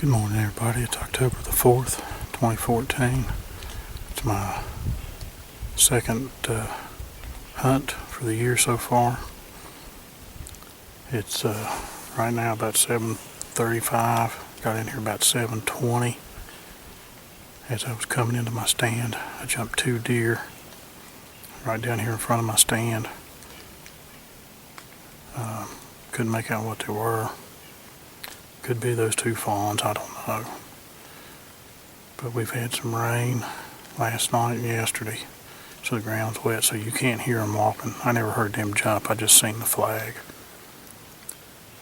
Good morning, everybody. It's October the 4th, 2014. It's my second hunt for the year so far. It's right now about 7:35. Got in here about 7:20. As I was coming into my stand, I jumped 2 deer right down here in front of my stand. Couldn't make out what they were. Could be those 2 fawns, I don't know. But we've had some rain last night and yesterday, so the ground's wet, so you can't hear them walking. I never heard them jump, I just seen the flag.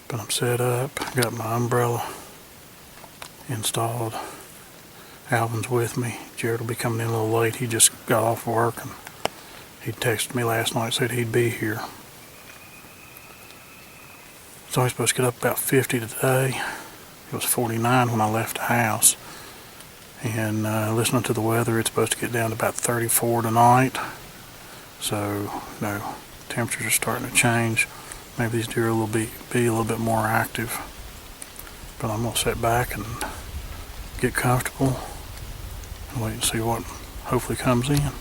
But I'm set up, got my umbrella installed. Alvin's with me. Jared will be coming in a little late. He just got off work and he texted me last night, said he'd be here. It's only supposed to get up about 50 today. It was 49 when I left the house. And listening to the weather, it's supposed to get down to about 34 tonight. So, temperatures are starting to change. Maybe these deer will be a little bit more active. But I'm going to sit back and get comfortable and wait and see what hopefully comes in.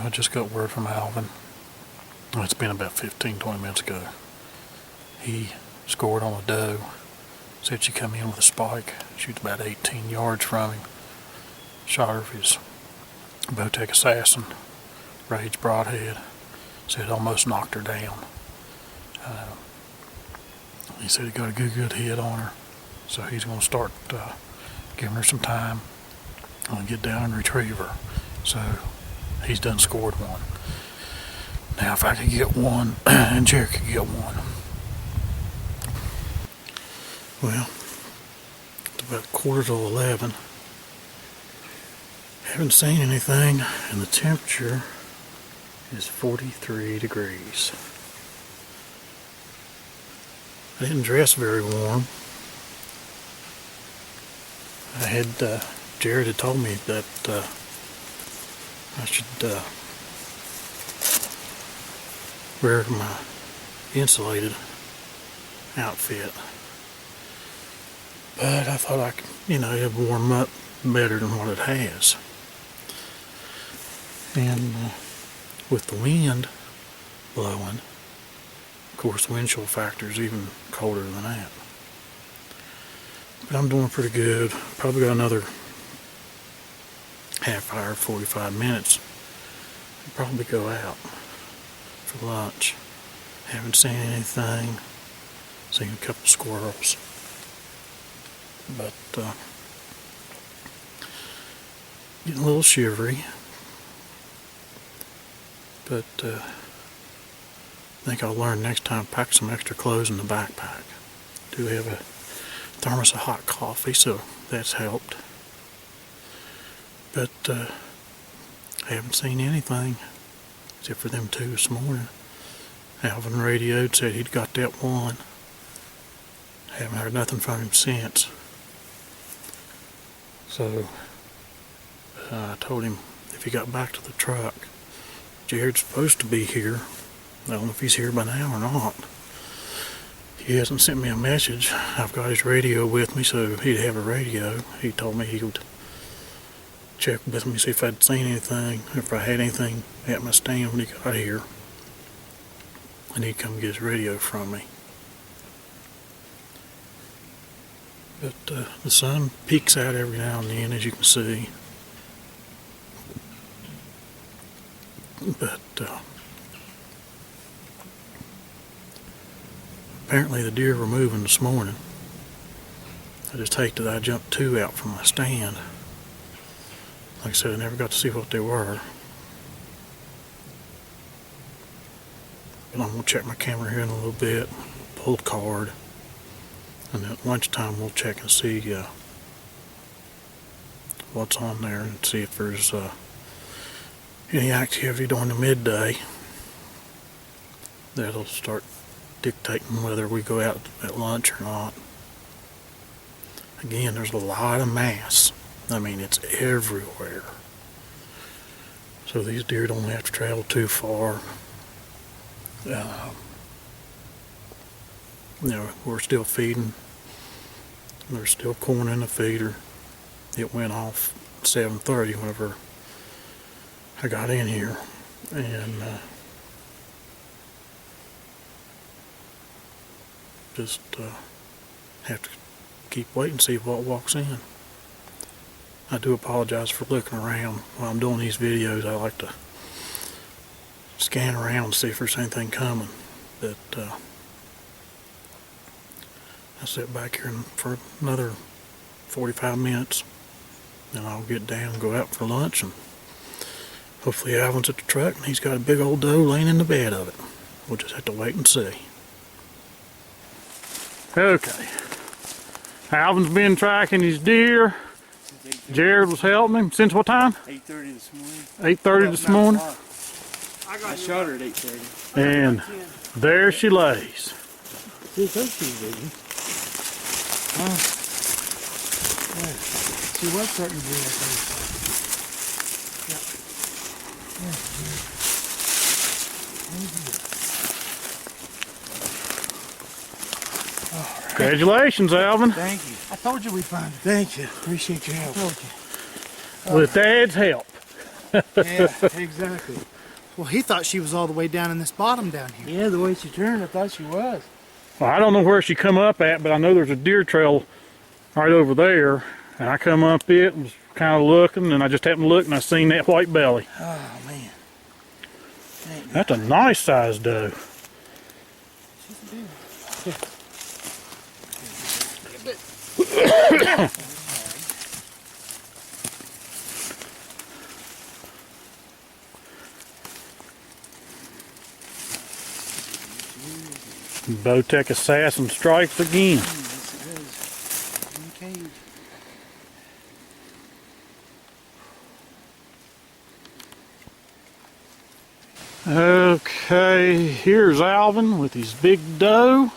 I just got word from Alvin. It's been about 15-20 minutes ago. He scored on a doe. Said she come in with a spike. She was about 18 yards from him. Shot her with his Bowtech Assassin, Rage Broadhead. Said it almost knocked her down. He said he got a good hit on her. So he's going to start giving her some time and get down and retrieve her. So he's done scored one. Now if I could get one and Jerry could get one. Well, it's about 10:45. Haven't seen anything, and the temperature is 43 degrees. I didn't dress very warm. I had, Jared had told me that I should wear my insulated outfit. But I thought I could, it'd warm up better than what it has. And with the wind blowing, of course the wind chill factor is even colder than that. But I'm doing pretty good. Probably got another half hour, 45 minutes. I'll probably go out for lunch. Haven't seen anything. Seen a couple squirrels. But getting a little shivery. But I think I'll learn next time to pack some extra clothes in the backpack. Do have a thermos of hot coffee, so that's helped. But I haven't seen anything except for them two this morning. Alvin radioed, said he'd got that one. Haven't heard nothing from him since. So I told him if he got back to the truck, Jared's supposed to be here. I don't know if he's here by now or not. He hasn't sent me a message. I've got his radio with me, so he'd have a radio. He told me he would check with me, see if I'd seen anything, if I had anything at my stand when he got here. And he'd come get his radio from me. But the sun peeks out every now and then, as you can see. But apparently the deer were moving this morning. I just hate that I jumped two out from my stand. Like I said, I never got to see what they were. But I'm going to check my camera here in a little bit, pull the card, and at lunchtime we'll check and see what's on there and see if there's any activity during the midday. That'll start dictating whether we go out at lunch or not. Again, there's a lot of mass. I mean, it's everywhere. So these deer don't have to travel too far. We're still feeding. There's still corn in the feeder. It went off 7:30 whenever I got in here, and just have to keep waiting and see what walks in. I do apologize for looking around while I'm doing these videos. I like to scan around and see if there's anything coming. But I'll sit back here for another 45 minutes, and I'll get down and go out for lunch, and hopefully Alvin's at the truck and he's got a big old doe laying in the bed of it. We'll just have to wait and see. Okay. Alvin's been tracking his deer. Jared was helping him. Since what time? 8:30 this morning. 8:30 this morning. I shot her at 8:30. And there she lays. See, those two big. She was starting to be like that. Congratulations, Alvin. Thank you. I told you we'd find it. Thank you. Appreciate your help. I told you. With Dad's help. Yeah, exactly. Well, he thought she was all the way down in this bottom down here. Yeah, the way she turned, I thought she was. Well, I don't know where she come up at, but I know there's a deer trail right over there. And I come up it, was kind of looking, and I just happened to look and I seen that white belly. Oh, man. That's a nice sized doe. She's a deer. Bowtech Assassin strikes again. Yes, it is. In the cage. Okay, here's Alvin with his big doe.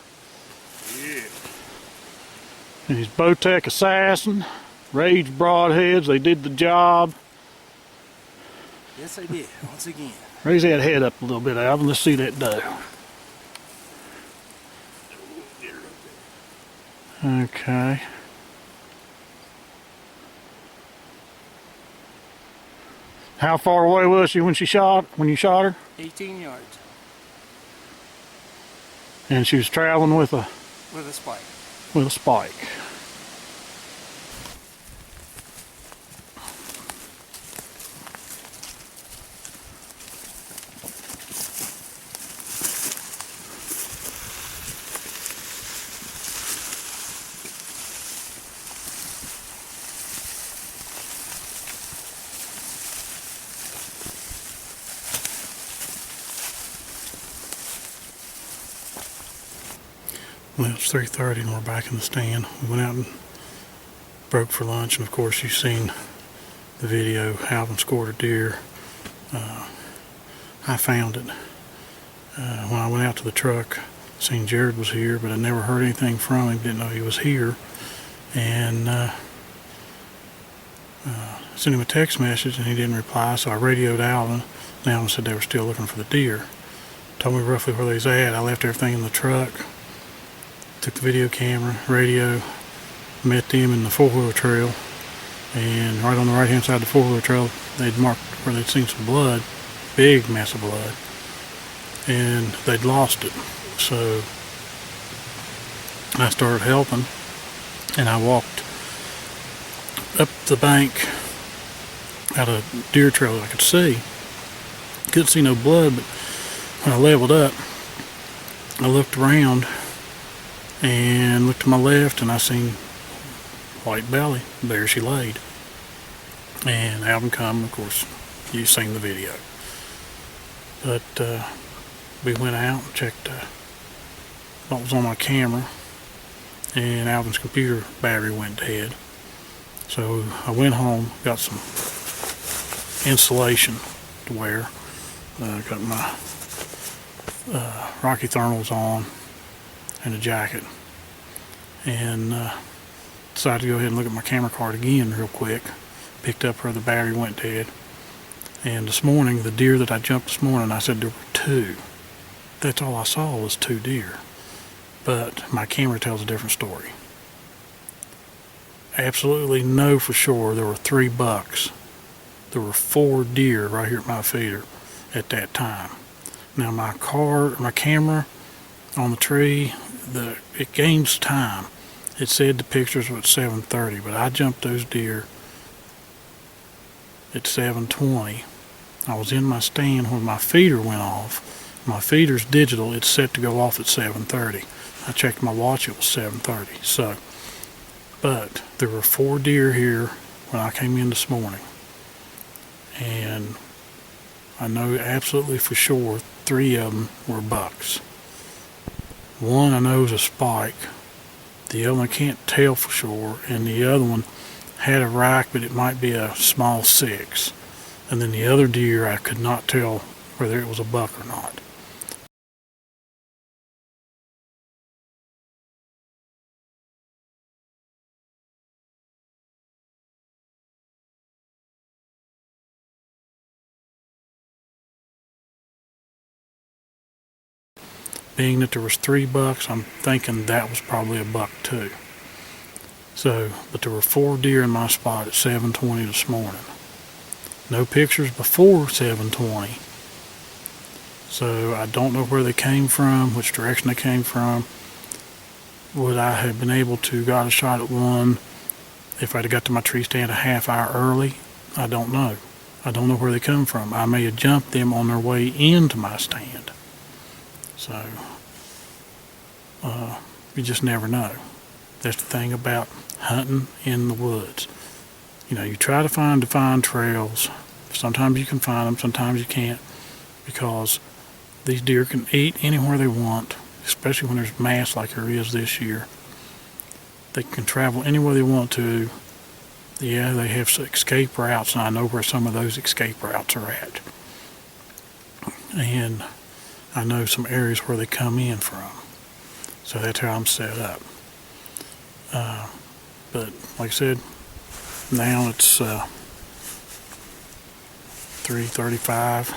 Yeah. And his Bowtech Assassin. Rage broadheads, they did the job. Yes, I did. Once again. Raise that head up a little bit, Alvin. Let's see that doe. Okay. How far away was she when you shot her? 18 yards And she was traveling with a with a spike. spike. Well, it's 3:30 and we're back in the stand. We went out and broke for lunch, and of course you've seen the video. Alvin scored a deer. I found it. When I went out to the truck, seen Jared was here, but I never heard anything from him. Didn't know he was here. And sent him a text message and he didn't reply, so I radioed Alvin. And Alvin said they were still looking for the deer. Told me roughly where they was at. I left everything in the truck. Took the video camera, radio, met them in the four-wheeler trail, and right on the right-hand side of the four-wheeler trail, they'd marked where they'd seen some blood, big mess of blood, and they'd lost it. So I started helping, and I walked up the bank out of a deer trail that I could see. Couldn't see no blood, but when I leveled up, I looked around and looked to my left, and I seen white belly. There she laid. And Alvin come, of course, you've seen the video. But we went out and checked what was on my camera, and Alvin's computer battery went dead. So I went home, got some insulation to wear. Got my Rocky thermals on and a jacket, and decided to go ahead and look at my camera card again real quick. Picked up where the battery went dead, and this morning, the deer that I jumped this morning, I said there were two. That's all I saw was two deer, but my camera tells a different story. Absolutely know for sure there were 3 bucks. There were 4 deer right here at my feeder at that time. Now my camera on the tree, it gains time. It said the pictures were at 7:30, but I jumped those deer at 7:20. I was in my stand when my feeder went off. My feeder's digital. It's set to go off at 7:30. I checked my watch. It was 7:30. So, but there were 4 deer here when I came in this morning, and I know absolutely for sure 3 of them were bucks. One I know is a spike. The other one I can't tell for sure, and the other one had a rack, but it might be a small 6. And then the other deer I could not tell whether it was a buck or not. Being that there was 3 bucks, I'm thinking that was probably a buck too. So, but there were 4 deer in my spot at 7:20 this morning. No pictures before 7:20. So I don't know where they came from, which direction they came from. Would I have been able to got a shot at one if I'd have got to my tree stand a half hour early? I don't know. I don't know where they come from. I may have jumped them on their way into my stand. So, you just never know. That's the thing about hunting in the woods. You know, you try to find defined trails. Sometimes you can find them, sometimes you can't, because these deer can eat anywhere they want, especially when there's mast like there is this year. They can travel anywhere they want to. Yeah, they have escape routes, and I know where some of those escape routes are at. And I know some areas where they come in from. So that's how I'm set up. But like I said, now it's 3:35.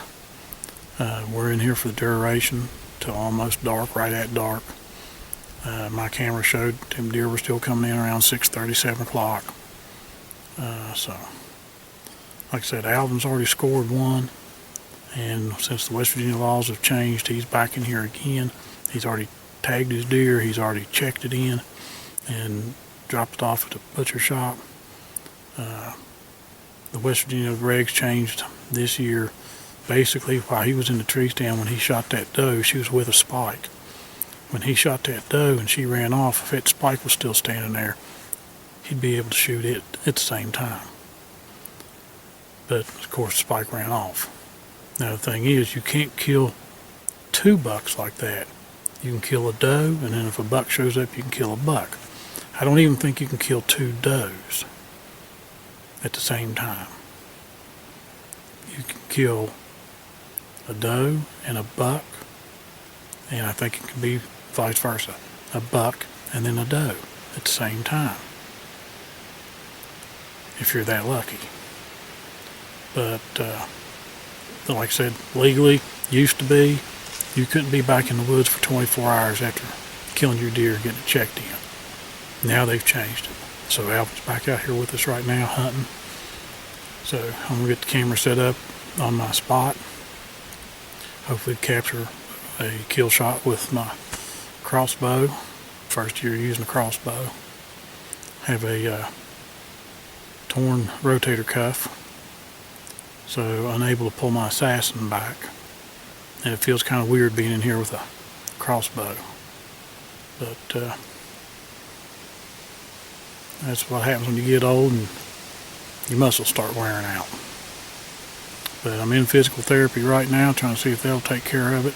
We're in here for the duration till almost dark, right at dark. My camera showed them deer were still coming in around 6:30, 7 o'clock. So, like I said, Alvin's already scored one, and since the West Virginia laws have changed, he's back in here again. He's already tagged his deer, he's already checked it in, and dropped it off at the butcher shop. The West Virginia regs changed this year. Basically, while he was in the tree stand, when he shot that doe, she was with a spike. When he shot that doe and she ran off, if that spike was still standing there, he'd be able to shoot it at the same time. But of course, the spike ran off. Now the thing is, you can't kill two bucks like that. You can kill a doe, and then if a buck shows up, you can kill a buck. I don't even think you can kill two does at the same time. You can kill a doe and a buck, and I think it can be vice versa. A buck and then a doe at the same time, if you're that lucky. But like I said, legally, used to be, you couldn't be back in the woods for 24 hours after killing your deer, getting it checked in. Now they've changed it. So Alvin's back out here with us right now hunting. So I'm gonna get the camera set up on my spot. Hopefully capture a kill shot with my crossbow. First year using a crossbow. Have a torn rotator cuff, so unable to pull my assassin back. And it feels kind of weird being in here with a crossbow. But that's what happens when you get old and your muscles start wearing out. But I'm in physical therapy right now, trying to see if they'll take care of it.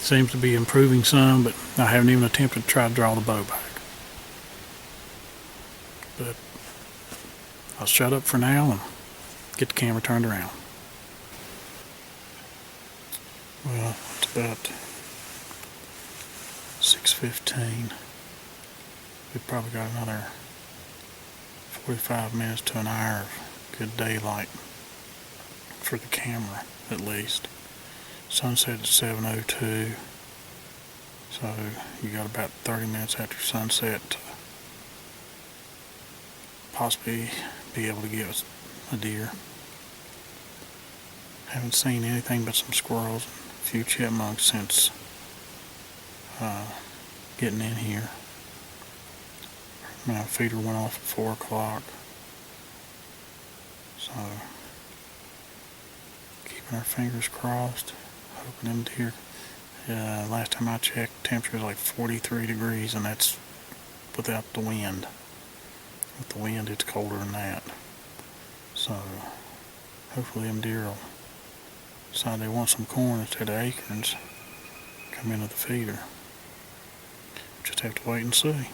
Seems to be improving some, but I haven't even attempted to try to draw the bow back. But I'll shut up for now and get the camera turned around. Well, it's about 6:15. We've probably got another 45 minutes to an hour of good daylight for the camera, at least. Sunset at 7:02, so you got about 30 minutes after sunset to possibly be able to get a deer. Haven't seen anything but some squirrels and a few chipmunks since getting in here. My feeder went off at 4 o'clock, so keeping our fingers crossed, hoping them deer. Last time I checked, temperature was like 43 degrees, and that's without the wind. With the wind, it's colder than that. So hopefully them deer will decide they want some corn instead of acorns, come into the feeder. Just have to wait and see.